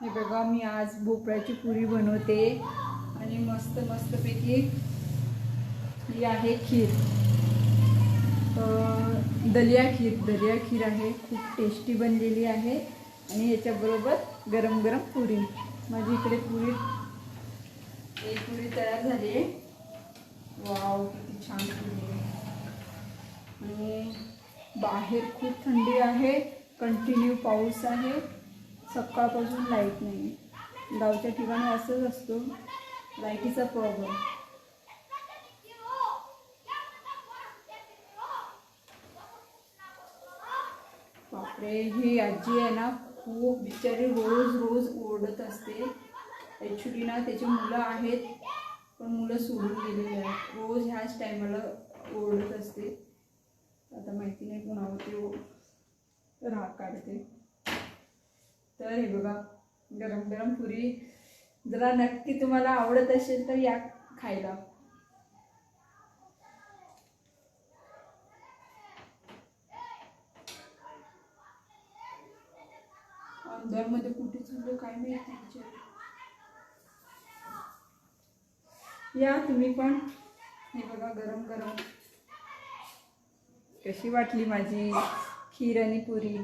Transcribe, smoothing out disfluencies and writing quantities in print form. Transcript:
हे बघा मी आज भोपळ्याची पुरी बनवते आणि मस्तपैकी ही आहे खीर, दलिया खीर आहे, खूप टेस्टी बनलेली आहे। आणि ह्याच्याबरोबर गरम गरम पुरी। माझी इकडे एक पुरी तयार झाली आहे। वाव, किती छान पुरी आहे। आणि बाहेर खूप थंडी आहे, कंटिन्यू पाऊस आहे, सकाळपासून लाईट नाही। गावच्या ठिकाणी असंच असतो, लाईटीचा प्रॉब्लेम। बापरे, ही आजी आहे ना, खूप बिचारी रोज ओरडत असते। ॲक्च्युली ना त्याची मुलं आहेत, पण मुलं सोडून गेलेली आहेत। रोज ह्याच टायमाला ओरडत असते। आता माहिती नाही कोणावरती राग काढते। तर हे बघा गरम गरम पुरी, जरा नक्की तुम्हाला आवडत असेल तर या खायला। अंधारमध्ये कुठे चाललो काय माहिती। या तुम्ही पण। हे बघा गरम गरम कशी वाटली माझी खीर आणि पुरी।